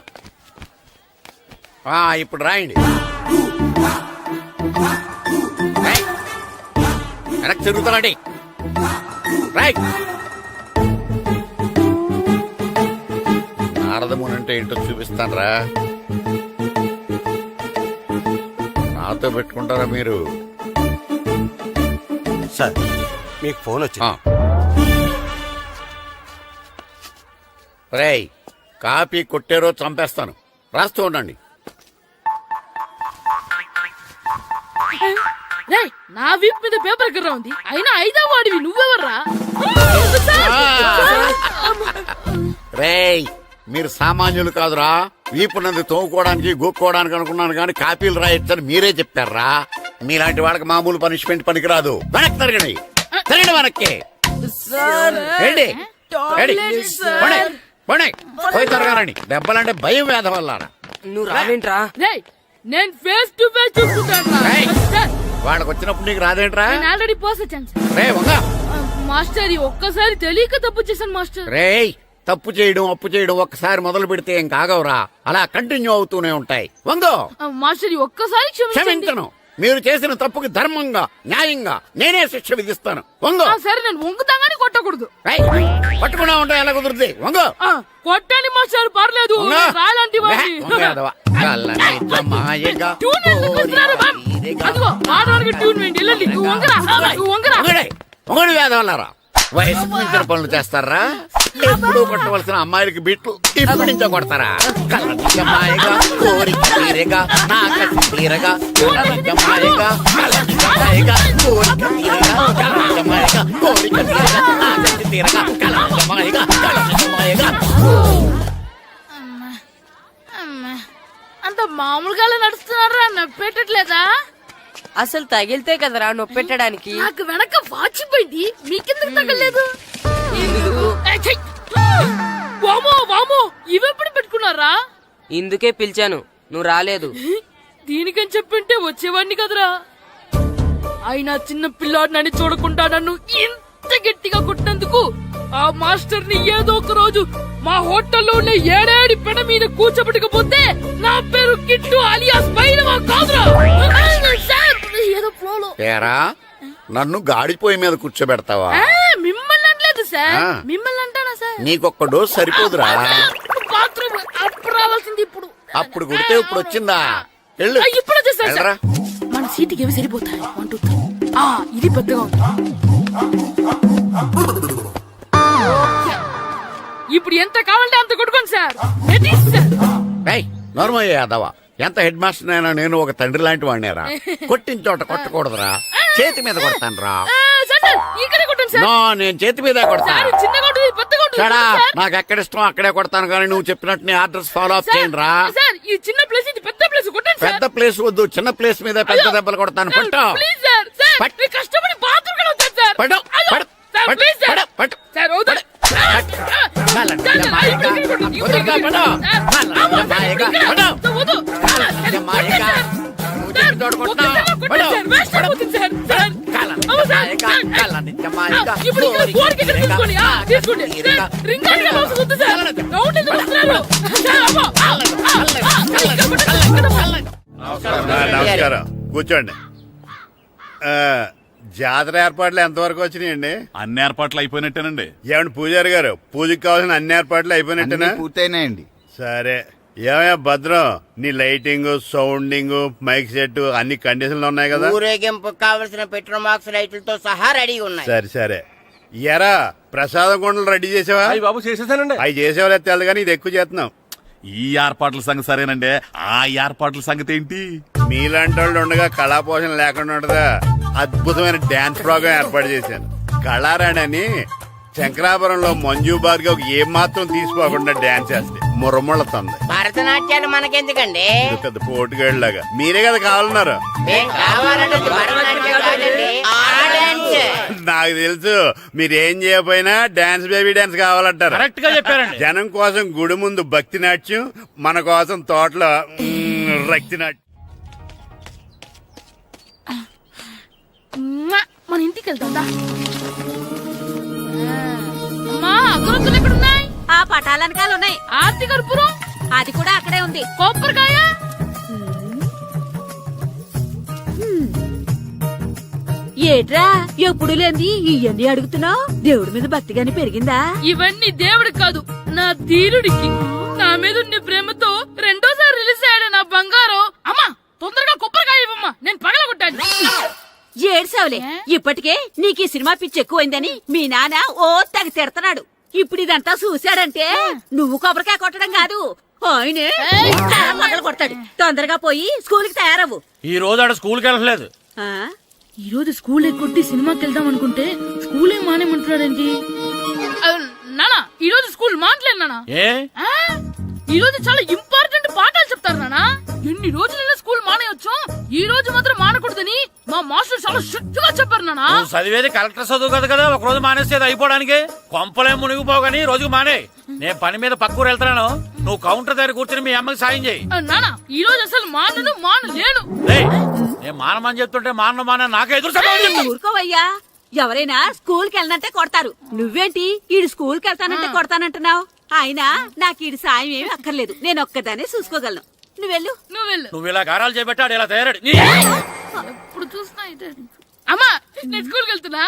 ఇప్పుడు రాయండి. రాయ్. వెనక్కి తిరుగుతారండి. రాయ్. నారదముని అంటే ఏంటో చూపిస్తాను రా. నాతో పెట్టుకుంటారా మీరు? సార్, మీకు ఫోన్ వచ్చింది. రేయ్, కాపీ కొట్టారో చంపేస్తాను. రాస్తూ ఉండండి. రే, నా వీప్ మీద పేపర్ కర్ర ఉంది, అయినా 5వ వాడివి నువ్వెవర్రా? రేయ్, మీరు సామాన్యులు కాదురా. వీపున్నది తోముకోవడానికి గోక్కోవడానికి అనుకున్నాను, కానీ కాపీలు రాయొచ్చని మీరే చెప్పారా. మీలాంటి వాళ్ళకి మామూలు పనిష్మెంట్ పనికిరాదు. వెనక్కి తిరగండి. తిరగండి వెనక్కి. ఏంటి? పోయి తిరగారండి. దెబ్బలంటే భయం వేద వల్ల. నువ్వు రావేంట్రా? రే, నేను ఫేస్ టు ఫేస్ చూసుకుంటాను. వాళ్ళకి వచ్చినప్పుడు నీకు రాదేంట్రా? నేను ఆల్రెడీ పోస్ వచ్చాను సార్. రే వంగ. మాస్టర్, ఒక్కసారి తెలియక తప్పు చేశాను మాస్టర్. రేయ్, తప్పు చేయడం అప్పు చేయడం ఒక్కసారి మొదలు పెడితే ఏం కాగవరా. అలా కంటిన్యూ అవుతూనే ఉంటాయి. వంగో. మాస్టర్, ఒక్కసారి క్షమించను. మీరు చేసిన తప్పుకి ధర్మంగా న్యాయంగా నేనే శిక్ష విధిస్తాను. వంగో. సరే, నేను వంగుతాగానే కొట్టకూడదు. పట్టుకున్నా ఉంటా ఎలా కుదురుతుంది? వంగో. కొట్టండి మాస్టర్, పర్లేదు. రాలాంటి ట్యూన్ వేయండి. వెళ్ళండి. నువ్వు వంగరా, నువ్వు వంగరా. మొగడు వేదవల్లారా. వయసు మించిన పనులు చేస్తారా? ఎప్పుడు కొట్టవలసిన అమ్మాయిలకి బిట్లు ఇప్పుడు నుంచో కొడతారా? కలనిజమాయగా కోరిక తీరగా నా కసి తీరగా కలనిజమాయగా కలనిజమాయగా కోరిక తీరగా కలనిజమాయగా కోరిక తీరగా నా కసి తీరగా కలనిజమాయగా కలనిజమాయగా. అంత మామూలుగా నడుస్తున్నారా? నొప్పెట్టట్లేదా? అసలు తగిలితే కదరా నొప్పెట్టడానికి. నాకు వెనక వాచిపోయింది, మీకెందుకు తగలేదు? వామో వామో, ఇవెప్పుడు పెట్టుకున్నారా? ఇందుకే పిలిచాను, నువ్వు రాలేదు. దీనికని చెప్పింటే వచ్చేవాడిని కదరా. అయినా చిన్న పిల్లాడినని చూడకుండా నన్ను ఇంత గట్టిగా కొట్టినందుకు ఆ మాస్టర్ ని ఏదో ఒక రోజు మా హోటల్లో ఉన్న ఏడేడి పెడ మీద కూర్చోబెట్టకపోతే నా పేరు కిట్టు అలియాస్ బైరవా కాదురా. సార్, ఏదో ఫ్లోలో. ఏరా నన్ను గాడిపోయి మీద కూర్చోబెడతావా? మిమ్మల్ని అనలేదు సార్, ఆ. మిమ్మల్ని అంటానా సార్? నీకొక్క డోస్ సరిపోదురా? బాత్రూమ్ అప్పుడు రావాల్సింది ఇప్పుడు. అప్పుడు కొడితే ఇప్పుడు వచ్చిందా? వెళ్ళు. ఇప్పుడు వచ్చేసా సార్. వెళ్ళరా. మన సీటుకి ఏవి సరిపోతాయి? 1 2 3. ఇది పెద్దగా ఉంది. ఇప్పుడు ఎంత కావాలంటే అంత కొట్టుకోండి సార్. Ready sir. ఏయ్, నోర్మయ్య యాదవ, ఎంత హెడ్ మాస్టర్ అయినా నేను ఒక తండ్రి లాంటి వాడినేరా. కొట్టిన చోట కొట్టకూడదురా, చేతి మీద కొడతాను రా. సార్ సార్, ఇక్కడే కొట్టండి సార్. నో, నేను చేతి మీదే కొడతా. సార్, చిన్నగా ఉంటుంది, పెద్దగా ఉంటుంది చడా, సార్. నాకు ఎక్కడ ఇష్టం అక్కడే కొడతాను, కానీ నువ్వు చెప్పినట్టు నీ ఆర్డర్స్ ఫాలో అప్ సార్, చేయండి రా. సార్, ఈ చిన్న ప్లేస్ ఇది పెద్ద ప్లేస్ కొట్టండి సార్. పెద్ద ప్లేస్ వద్దు, చిన్న ప్లేస్ మీద పెద్ద దెబ్బలు కొడతాను. పట్టు. Please sir. సార్, పట్టు. మీరు కష్టపడి బాత్రూమ్ కూడా వచ్చారు సార్. పట్టు. అయ్యో, పట్టు. సార్, పట్టు. Please sir. పట్టు. పట్టు. సార్, వద్దు. పట్టు. సార్, సార్, ఇప్పుడు ఇక్కడ కొట్టండి, ఇప్పుడు ఇక్కడ కొట్టండి. సార్, అమ్మో, సార్, ఇక్కడ. వద్దు. సార్, మాయగా. నువ్వు చెప్పిన చోట కొట్టినా. కొట్టండి సార్, వేస్ట్ అయిపోతుంది సార్. సార్, అమ్మో, సార్, ఇప్పుడు ఇక్కడ గోడకి ఇక్కడ తీసుకోండి. తీసుకోండి. సార్, రింగ్ అంటే మౌస్ వద్దు సార్. రౌండ్ ఎందుకు వస్తున్నారు? సార్, అమ్మో. ఇక్కడ కొట్టండి, ఇక్కడ కొట్టండి. నమస్కారం, కూర్చోండి. జాతర ఏర్పాట్లు ఎంతవరకు వచ్చినాయండి? అన్ని ఏర్పాట్లు అయిపోయినట్టేనండి. ఏమండి పూజారి గారు, పూజకి కావాల్సిన అన్ని ఏర్పాట్లు అయిపోయినట్టేనా? పూర్తయినాయండి. సరే. ఏమయ్యా భద్రం, నీ లైటింగ్, సౌండింగ్, మైక్ సెట్ అన్ని కండిషన్లు ఉన్నాయి కదా? ఊరేగింపు కావలసిన పెట్రోల్ మార్క్స్ లైట్లతో సహా రెడీ ఉన్నాయి. సరే సరే. ఎరా ప్రసాదం కొండలు రెడీ చేసావా? బాబు చేసేసానండి. అవి చేసేవాళ్ళు తెలదు కానీ ఇది ఎక్కువ చేస్తున్నాం. ఈ ఏర్పాట్ల సంగతి సరేనండి, ఆ ఏర్పాట్ల సంగతి ఏంటి? మీలాంటి వాళ్ళు ఉండగా కళాపోషణ లేకుండా ఉండదా? అద్భుతమైన డాన్స్ ప్రోగ్రాం ఏర్పాటు చేశాను. కళారాణి అని శంకరాపురంలో మంజు భార్గవ్ ఏం మాత్రం తీసుకోకుండా డాన్స్ చేస్తే మురముళ్ళతుంది. భరతనాట్యాలు మనకెందుకండి? ఇది పెద్ద పోటుగాళ్ళలాగా మీరే కదా కావాలన్నారు. మేం కావాలంటే భరతనాట్యం కాదండి, ఆ డాన్స్. నాకు తెలుసు మీరేం చేయకపోయినా డాన్స్ బేబీ డాన్స్ కావాలంటారు. కరెక్ట్ గా చెప్పారండి. జనం కోసం గుడి ముందు భక్తి నాట్యం, మన కోసం తోటలో రక్తి నాట్యం. మన ఇంటికి వెళ్తుందా? అమ్మా, అగరొత్తులు ఎక్కడున్నాయి? ఆ పటాలనకాలు ఉన్నాయి. ఆర్తి కర్పూరం అది కూడా అక్కడే ఉంది. కొబ్బరికాయ ఏట్రా ఎప్పుడు లేంది ఇవన్నీ అడుగుతున్నావు? దేవుడి మీద భక్తి గాని పెరిగిందా? ఇవన్నీ దేవుడికి కాదు, నా ధీరుడికి. నా మీద ఉండే ప్రేమతో రెండోసారి రిలీజ్ అయ్యాడు నా బంగారం. అమ్మా, తొందరగా కొబ్బరికాయ ఇవ్వమ్మా, నేను పగలగొట్టాను. ఏడ్సావులే, ఇప్పటికే నీకు ఈ సినిమా పిచ్చి ఎక్కువైందని మీ నాన్న ఓ తెగ తిడతాడు. ఇప్పుడు ఇదంతా చూశాడంటే నువ్వు కొబ్బరికాయ కొట్టడం కాదు, ఆయనే పగల కొడతాడు. తొందరగా పోయి స్కూల్ కి తయారవ్వు. ఈ రోజు ఆడ స్కూల్కి వెళ్ళలేదు. ఆ? ఈ రోజు స్కూల్ ఎక్కొట్టి సినిమాకి వెళ్దాం అనుకుంటే స్కూల్ ఏం మానేమంటున్నాడేంటి? నానా, ఈ రోజు స్కూల్ మానట్లేదు నానా. ఏ ఈ రోజు చాలా ఇంపార్టెంట్ పాఠాలు చెప్తారు నానా. ఎన్ని రోజులైనా స్కూల్ మానేయొచ్చు, ఈ రోజు మాత్రం మానకూడదని మా మాస్టర్ చాలా స్ట్రిక్ట్ గా చెప్పారు నానా. నువ్వు చదివేది కలెక్టర్ చదువు కదా కదా, ఒక రోజు మానేసేది అయిపోవడానికి. కొంపలే మునిగిపోగాని రోజుకు మానే. నేను పని మీద పక్కూరు వెళ్తున్నాను, నువ్వు కౌంటర్ దగ్గర కూర్చొని మీ అమ్మకి సాయం చేయి. నానా, ఈ రోజు అసలు మానలేను. నేను మానమని చెప్తుంటే మాన నాకే ఎదురు సమాధానం చెప్పు. ఊరుకోవయ్యా, ఎవరైనా స్కూల్ కి వెళ్ళనంటే కొడతారు. నువ్వేంటి ఈడు స్కూల్ కి వెళ్తానంటే కొడతానంటున్నావు? అయినా నాకు ఈడు సాయం ఏమి అక్కర్లేదు, నేను ఒక్కదానే చూసుకోగలను. నువ్వెళ్ళు. నువ్వు ఇలా గారాలు చేపెట్టాడు ఇలా తయారాడు. ఎప్పుడు చూసినా ఇదే. అమ్మా, నేను స్కూల్కి వెళ్తున్నా.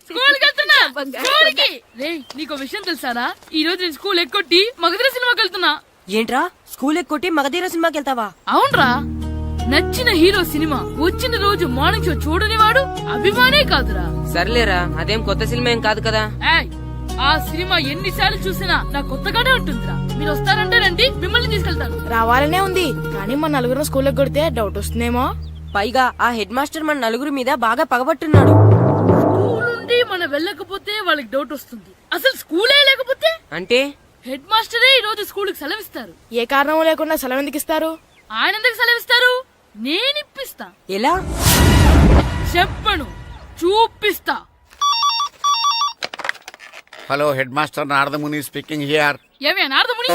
స్కూల్కి రేయ్, నీకు విషయం తెలుసారా? ఈ రోజు నేను స్కూల్ ఎక్కొట్టి మగధీర సినిమాకి వెళ్తున్నా. ఏంట్రా స్కూల్ ఎక్కొట్టి మగధీర సినిమాకి వెళ్తావా? అవునరా, నచ్చిన హీరో సినిమా వచ్చిన రోజు మార్నింగ్ షో చూడని వాడు అభిమానే కాదురా. సర్లేరా, అదేం కొత్త సినిమా ఏం కాదు కదా. ఏయ్, ఆ సినిమా ఎన్నిసార్లు చూసినా నాకు కొత్తగానే ఉంటుందిరా. మీరు వస్తారంటే రండి, మిమ్మల్ని తీసుకెళ్తాను. రావాలనే ఉంది, కానీ మన నలుగురు స్కూల్ కొడితే డౌట్ వస్తుందేమో. పైగా ఆ హెడ్ మాస్టర్ మన నలుగురి మీద బాగా పగబట్టున్నాడు. స్కూల్ నుండి మనం వెళ్ళకపోతే వాళ్ళకి డౌట్ వస్తుంది. అసలు స్కూలే లేకపోతే అంటే హెడ్ మాస్టరే ఈ రోజు స్కూల్ కి సెలవిస్తారు. ఏ కారణం లేకుండా సెలవు ఎందుకు ఇస్తారు? ఆయన ఎందుకు సెలవిస్తారు? నేను ఇప్పిస్తా. ఎలా చెప్పను, చూపిస్తా. Hello, head master Naradamuni speaking here. ఏమే నారదముని,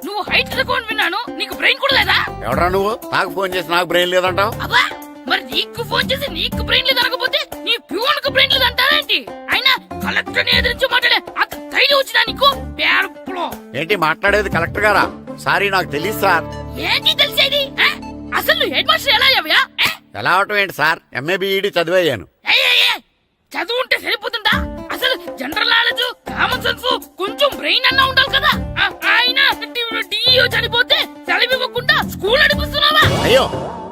నువ్వు బయట తక్కువ విన్నాను. నీకు బ్రెయిన్ కూడా లేదా? ఎవడా నువ్వు నాకు ఫోన్ చేసి నాకు బ్రెయిన్ లేదంటావు? అబ్బా మరి నీకు ఫోన్ చేసి నీకు బ్రెయిన్ లేదు అనకపోతే నీ ప్యూన్ కు బ్రెయిన్ లేదు అంటారేంటి? అయినా కలెక్టర్ ని ఎదిరించి మాట్లాడే అంత ధైర్యం వచ్చినా నీకు? పేరులో ఏంటి మాట్లాడేది కలెక్టర్ గారా? సారీ నాకు తెలియదు సార్. ఏంటి తెలిసేది? అసలు నువ్వు హెడ్ మాస్టర్ ఎలా అయ్యావ్యా? ఎలా అవటం ఏంటి సార్, ఎంఏ బిఈడి చదివయ్యాను. చదువు ఉంటే సరిపోతుందా? అసలు జనరల్ నాలెడ్జ్, కామన్ సెన్స్, కొంచెం బ్రెయిన్ అన్నా ఉండాలి కదా. ఆయన డిఇఓ చనిపోతే సెలవు ఇవ్వకుండా స్కూల్ నడిపిస్తున్నావా? అయ్యో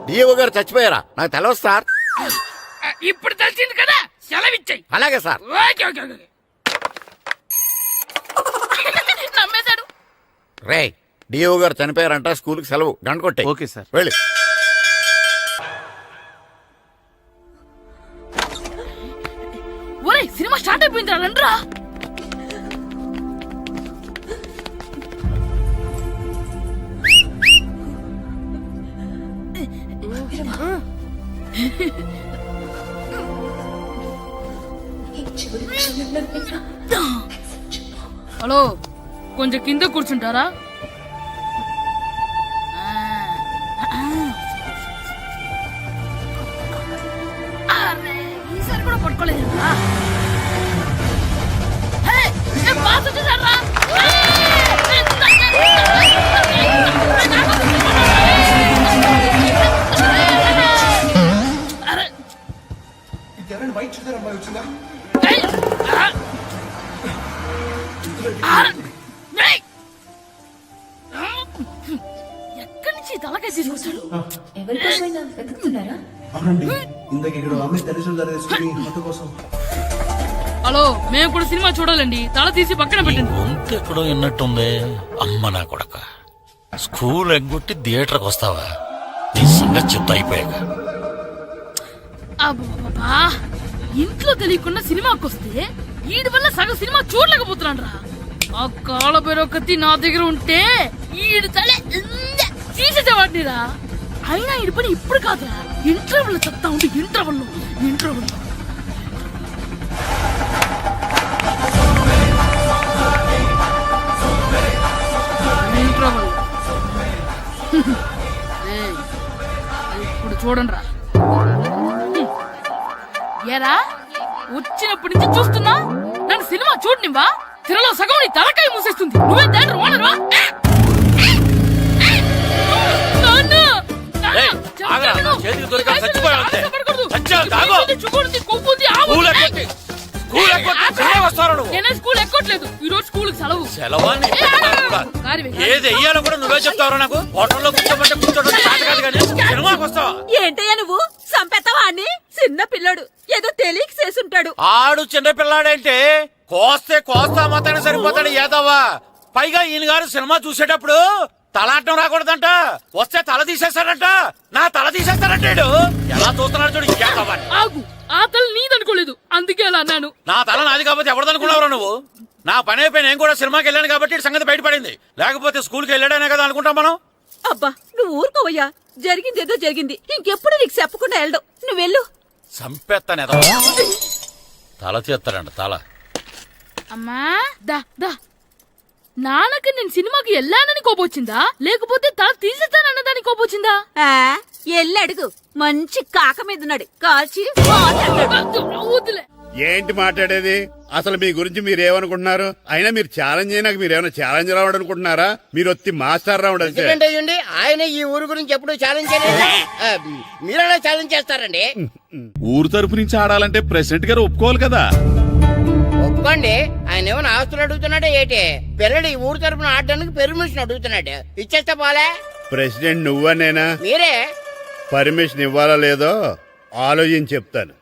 డిఓ గారు చచ్చిపోయారా? నాకు తెలియదు సార్. ఇప్పుడు తెలిసింది కదా, సెలవు ఇచ్చాయి. అలాగే సార్. Okay okay okay. నమ్మేశాడు. రే డిఓ గారు చనిపోయారంట, స్కూల్ కి సెలవు, గంట కొట్టే. Okay sir. వెళ్ళి. ఒరేయ్ సినిమా స్టార్ట్ అయిపోయింది రండ్రా. హలో కొంచెం కింద కూర్చుంటారా? ఈసారి కూడా పట్టుకోలేదు. ఎక్కడి నుంచి తలకాయ తీసుకొచ్చాడు? హలో మేము కూడా సినిమా చూడాలండి. తల తీసి పక్కన పెట్టండి. గొంతు ఎక్కడో విన్నట్టుంది. అమ్మ నా కొడక, స్కూల్ ఎగ్గొట్టి థియేటర్కి వస్తావా? నీ సంగతి చెప్తా అయిపోయాక. అబ్బా ఇంట్లో తెలియకుండా సినిమాకి వస్తే వీడి వల్ల సగం సినిమా చూడలేకపోతున్నాను రా. ఆ కాళ్ళ బెరొకతి నా దగ్గర ఉంటే ఈడు తలే తీసేసేవాడిని రా. అయినా ఈడి పని ఇప్పుడు కాదురా, ఇంటర్వెల్ చెప్తా ఉంటే ఇంటర్వెల్ ఇప్పుడు చూడండి రా. ఏరా వచ్చినప్పటి నుంచి చూస్తున్నా, నన్ను సినిమా చూడనివ్వా? తిరలో సగం నీ తలకాయ మూసేస్తుంది. నువ్వే థియేటర్ ఓనర్వా? స్కూల్ ఎక్కట్లేదు. ఈ రోజు స్కూల్ సెలవు. ఏది వెయ్యాలో కూడా నువ్వే చెప్తావు. నాకు హోటల్లో కూర్చోమంటే కూర్చోడం కాదు కానీ సినిమాకి వస్తావా? ఏంటయ్యా నువ్వు సంపెత్తవా అని? చిన్న పిల్లడు ఏదో తెలియక చేసుంటాడు. ఆడు చిన్న పిల్లాడంటే కోస్తే కోస్తా మాత్రమే సరిపోతాడు ఏదవ్వా. పైగా ఈయన గారు సినిమా చూసేటప్పుడు తలాటం రాకూడదంట, వస్తే తల తీసేస్తాడంట. నా తల తీసేస్తాడంటాడు. ఎలా చూస్తున్నాడు చూడు. ఇంకేదవ్వా ఆగు, ఆ తల నీదనుకోలేదు అందుకే అలా అన్నాను. నా తల నాది కాబట్టి ఎవరిదనుకున్నావురా నువ్వు? నా పని అయిపోయి నేను కూడా సినిమాకి వెళ్ళాను కాబట్టి సంగతి బయటపడింది. లేకపోతే స్కూల్కి వెళ్ళాడనే కదా అనుకుంటాం మనం. అబ్బా నువ్వు ఊరుకోవయ్యా, జరిగిందేదో జరిగింది. ఇంకెప్పుడు నీకు చెప్పకుండా వెళ్ళడు. నువ్వెళ్ళు. సంపెత్తాను తల తీస్తాడంట తల. అమ్మా దా దా. నాన్నకి నేను సినిమాకి వెళ్ళానని కోపొచ్చిందా, లేకపోతే తల తీసేస్తానన్నదాని కోపొచ్చిందా? ఎల్లు అడుగు. మంచి కాక మీద ఉన్నాడు, కాల్చి వద్దులే. ఏంటి మాట్లాడేది? అసలు మీ గురించి మీరేమనుకుంటున్నారు? అయినా మీరు ఛాలెంజ్ అయినాక మీరేమైనా ఛాలెంజ్ రావడం అనుకుంటున్నారా? మీరు వచ్చి మాస్టర్ రావడం అంతే. ఆయన ఈ ఊరు గురించి ఎప్పుడు ఛాలెంజ్ చేయలేదు. మీరెలా ఛాలెంజ్ చేస్తారండి? ఊరు తరపు నుంచి ఆడాలంటే ప్రెసిడెంట్ గారు ఒప్పుకోవాలి కదా. ఒప్పుకోండి. ఆయన ఏమైనా ఆస్తులు అడుగుతున్నాడే ఏంటి? పిల్లడు ఈ ఊరు తరపున ఆడడానికి పెర్మిషన్ అడుగుతున్నాడు. ఇచ్చేస్తే పోలే. ప్రెసిడెంట్ నువ్వా నేనా? మీరే. పర్మిషన్ ఇవ్వాలా లేదో ఆలోచించి చెప్తాను.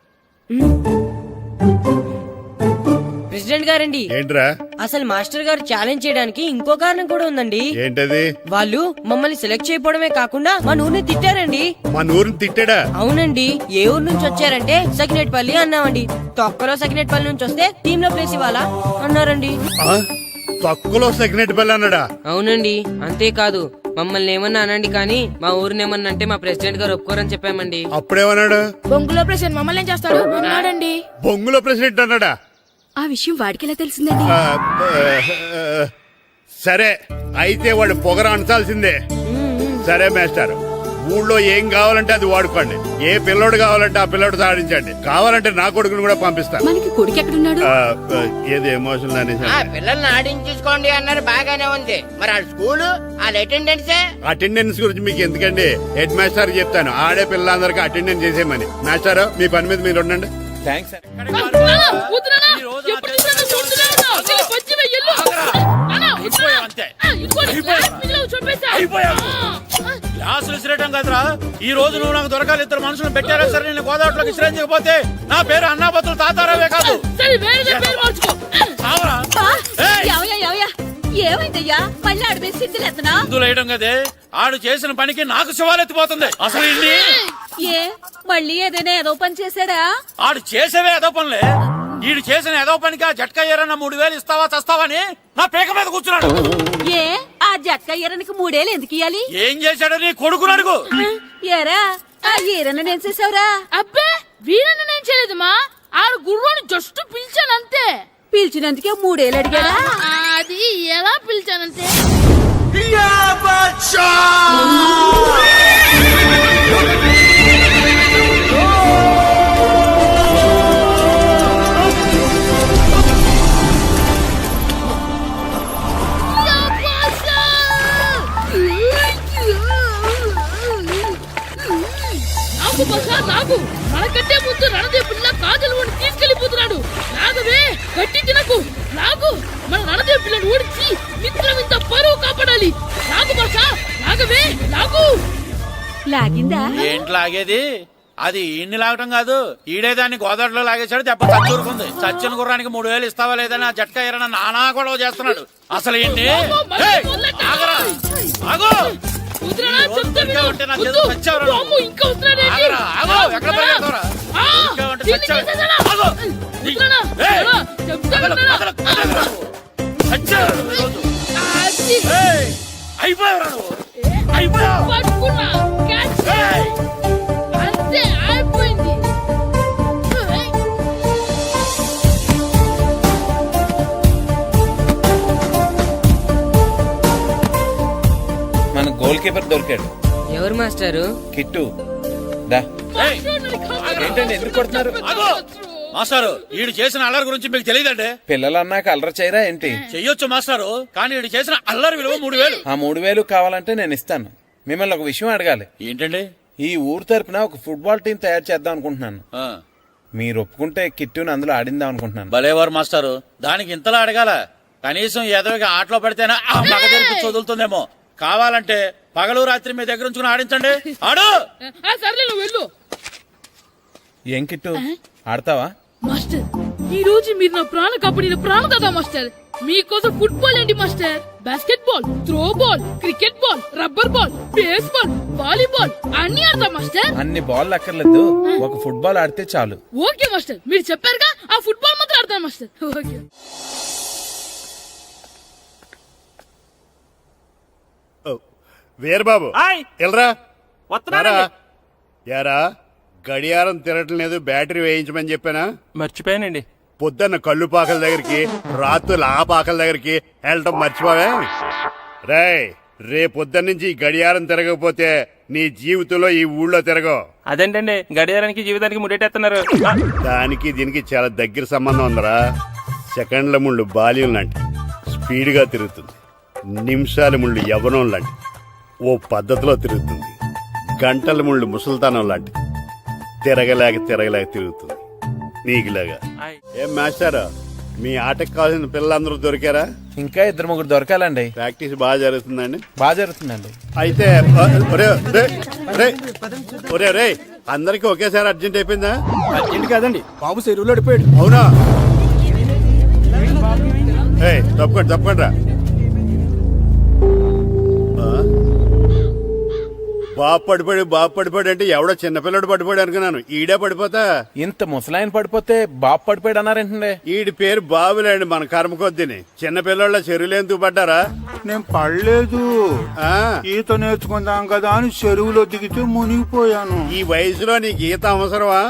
ప్రెసిడెంట్ గారండి, ఏంట్రా? అసలు మాస్టర్ గారు ఛాలెంజ్ చేయడానికి ఇంకో కారణం కూడా ఉందండి. ఏంటది? వాళ్ళు మమ్మల్ని సెలెక్ట్ చేయకపోవడమే కాకుండా మా ఊరిని తిట్టారండి. మా ఊరిని తిట్టాడా? అవునండి. ఏ ఊరు నుంచి వచ్చారంటే సకినేట్పల్లి అన్నామండి. తొక్కలో సకినేట్పల్లి నుంచి వస్తే టీమ్ లో ప్లేస్ ఇవ్వాలా అన్నారండి. తక్కువలో సకినేట్పల్లి అన్నాడా? అవునండి. అంతేకాదు మమ్మల్ని ఏమన్నా అనండి కానీ మా ఊరిని ఏమన్నా అంటే మా ప్రెసిడెంట్ గారు ఒప్పుకోరని చెప్పామండి. అప్పుడేమన్నాడు? బొంగులో ప్రెసిడెంట్ మమ్మల్ని ఏం చేస్తాడు అన్నాడండి. బొంగులో ప్రెసిడెంట్ అన్నాడా? ఆ విషయం వాడికి ఎలా తెలిసిందండి? సరే అయితే వాడు పొగర అంచాల్సిందే. సరే మేస్టర్, ఊళ్ళో ఏం కావాలంటే అది వాడుకోండి. ఏ పిల్లోడు కావాలంటే ఆ పిల్లోడు సాధించండి. కావాలంటే నా కొడుకుని కూడా పంపిస్తాను. మనకి కొడుకు ఎక్కడున్నాడు? ఏది ఎమోషనల్ అనేసి ఆ పిల్లల్ని ఆడించేసుకోండి అన్నారు, బాగానే ఉంది. మరి ఆ స్కూలు వాళ్ళ అటెండెన్స్ గురించి మీకు ఎందుకండి, హెడ్ మాస్టర్ చెప్తాను. ఆడే పిల్లలందరికీ అటెండెన్స్ చేసేయమని. మాస్టర్ మీ పని మీద మీరు ఉండండి. థ్యాంక్స్ గ్లాసులు విసిరేయడం కదరా, ఈ రోజు నువ్వు నాకు దొరకాలి. ఇద్దరు మనుషులు పెట్టారా సరే, నేను గోదావరిలోకి విసిరించకపోతే నా పేరు అన్నాపతులు తాతారావే కాదు. ఏమైందయ్యా మళ్ళీ ఆడిపోయి సిద్ధులు ఎత్తనా? ఇందులో వేయడం కదే, ఆడు చేసిన పనికి నాకు శివాలెత్తిపోతుంది. అసలు ఇన్ని ఏ మళ్ళీ ఏదైనా ఏదో పని చేశాడా? ఆడు చేసేవే ఏదో పనులే. ఈడు చేసిన ఏదో పనికి ఆ జట్కా ఏరన్నా 3000 ఇస్తావా చస్తావని నా పేక మీద కూర్చున్నాడు. ఏ ఆ జక్క ఈరనికి 3 ఏళ్ళు ఎందుకు ఇయ్యాలి? ఏం చేశాడో నీ కొడుకుని అడుగు. ఏరా ఆ ఈరన్న నేను చేసావురా? అబ్బే వీరన్న నేను చేయలేదు మా, ఆడు గుర్రాన్ని జస్ట్ పిలిచాను అంతే. పిలిచినందుకే 3 ఏళ్ళు అడిగాడా? అది ఎలా పిలిచానంటే నాకు మనకంటే ముందు రణదేవుడిన కాజలవాడిని తీసుకెళ్లిపోతున్నాడు. నాగవే గట్టి తినకు, నాగు మన రణదేవు పిల్లని ఓడించి మిత్రం ఇంత పరువు కాపాడాలి. నాగు భాష నాగవే నాగు. లాగిందా? ఏంటి లాగేది? అది ఈయన్ని లాగటం కాదు, ఈడే దాన్ని గోదావరిలో లాగేశాడు. దెబ్బ చచ్చూరుకుంది. చచ్చిన గుర్రానికి 3000 ఇస్తావా లేదని ఆ జట్కా ఏరన్నా నానా గొడవ చేస్తున్నాడు. అసలు ఏంటి? అంతే అయిపోయింది. మన గోల్ కీపర్ దొరికాడు. ఎవరు మాస్టారు? కిట్టు దా. ఏంటండి ఎందుకు కొడుతున్నారు? మాస్టారు, ఈడు చేసిన అల్లరి గురించి మీకు తెలియదండి. పిల్లలు అన్నాక అల్లరి చేయరా ఏంటి? చెయ్యొచ్చు మాస్టారు, కానీ ఈడు చేసిన అల్లరి విలువ 3000. ఆ 3000 కావాలంటే నేను ఇస్తాను. మిమ్మల్ని ఒక విషయం అడగాలి. ఏంటండి? ఈ ఊరు తరపున ఒక ఫుట్బాల్ టీం తయారు చేద్దాం అనుకుంటున్నాను. మీరు ఒప్పుకుంటే కిట్టుని అందులో ఆడిందాం అనుకుంటున్నాను. భలేవారు మాస్టారు, దానికి ఇంతలా అడగాల? కనీసం ఏదోగా ఆటలో పడితేనా ఆ మగ తెరిపి చదువుతుందేమో. కావాలంటే పగలు రాత్రి మీ దగ్గర ఉంచుకుని ఆడించండి. ఆడు. సర్లే నువ్వు వెళ్ళు. ఏం కిట్టు ఆడతావా? మాస్టర్, ఈ రోజు మీరు నా ప్రాణ కాపాడిన ప్రాణదాత మాస్టర్. మీకోసం ఫుట్బాల్ ఏంటి master, basket ball, throw ball, cricket ball, rubber ball, base ball, volleyball అన్ని ఆడతా మాస్టర్. అన్ని బాల్ అక్కర్లేదు, ఒక ఫుట్బాల్ ఆడితే చాలు. ఓకే మాస్టర్, మీరు చెప్పారుగా, ఆ ఫుట్బాల్ మాత్రం ఆడతాను మాస్టర్. ఓకే. వీరబాబు ఎల్రా యారా, గడియారం తిరగటం లేదు, బ్యాటరీ వేయించమని చెప్పానా? మర్చిపోయానండి. పొద్దున్న కళ్ళు పాకల దగ్గరికి, రాత్రులు ఆ పాకల దగ్గరికి వెళ్ళటం మర్చిపోవే? రేపొద్దున్న నుంచి ఈ గడియారం తిరగకపోతే నీ జీవితంలో ఈ ఊళ్ళో తిరగవు. అదేంటండి గడియారానికి జీవితానికి ముడేటేస్తున్నారు? దానికి దీనికి చాలా దగ్గర సంబంధం ఉందరా. సెకండ్ల ముళ్ళు బాల్యం లాంటి స్పీడ్గా తిరుగుతుంది. నిమిషాల ముళ్ళు యవ్వనం లాంటి ఓ పద్ధతిలో తిరుగుతుంది. గంటల ముళ్ళు ముసల్తానం లాంటి తిరగలేక తిరుగుతుంది నీకులాగా. ఏం మాస్టర్, మీ ఆటకు కావాల్సిన పిల్లలందరూ దొరికారా? ఇంకా 2-3 దొరకాలండి. ప్రాక్టీస్ బాగా జరుగుతుందండి? బాగా జరుగుతుందండి. అయితే ఒరే అందరికి ఒకేసారి అర్జెంట్ అయిపోయిందా? అర్జెంట్ కాదండి, బాబు చెరువులో పడిపోయాడు. అవునా? తప్పకుండా రా. బాబు పడిపోయాడు అంటే ఎవడో చిన్నపిల్లడు పడిపోయాడు అనుకున్నాను. ఈడే పడిపోతా. ఇంత ముసలాయన పడిపోతే బాబు పడిపోయాడు అన్నారేంటండి? ఈడి పేరు బాబులేండి, మన కర్మ కొద్దిని. చిన్నపిల్లల చెరువులు ఎందుకు పడ్డారా? నేను పడలేదు, ఈత నేర్చుకుందాం కదా అని చెరువులో దిగితే మునిగిపోయాను. ఈ వయసులో నీకు ఈత అవసరమా?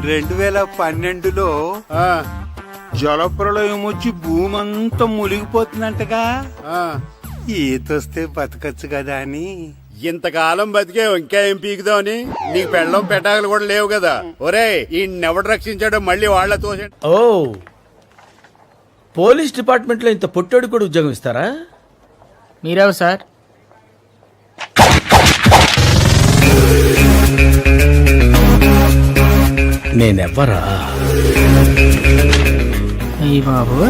2012లో జలప్రలయం వచ్చి భూమి అంతా మునిగిపోతుందంటగా. ఆ, ఈతొస్తే బతకచ్చు కదా అని. ఇంతకాలం బతికే ఇంకా ఏం పీకుదామని? నీకు పెళ్ళం పెట్టాకలు కూడా లేవు కదా. ఒరే ఈ ఎవడు రక్షించాడో మళ్ళీ వాళ్ళ తోసండి. ఓ పోలీస్ డిపార్ట్మెంట్ లో ఇంత పొట్టోడు కూడా ఉద్యోగం ఇస్తారా? మీరెవరు సార్? నేనెవ్వరా? బాబు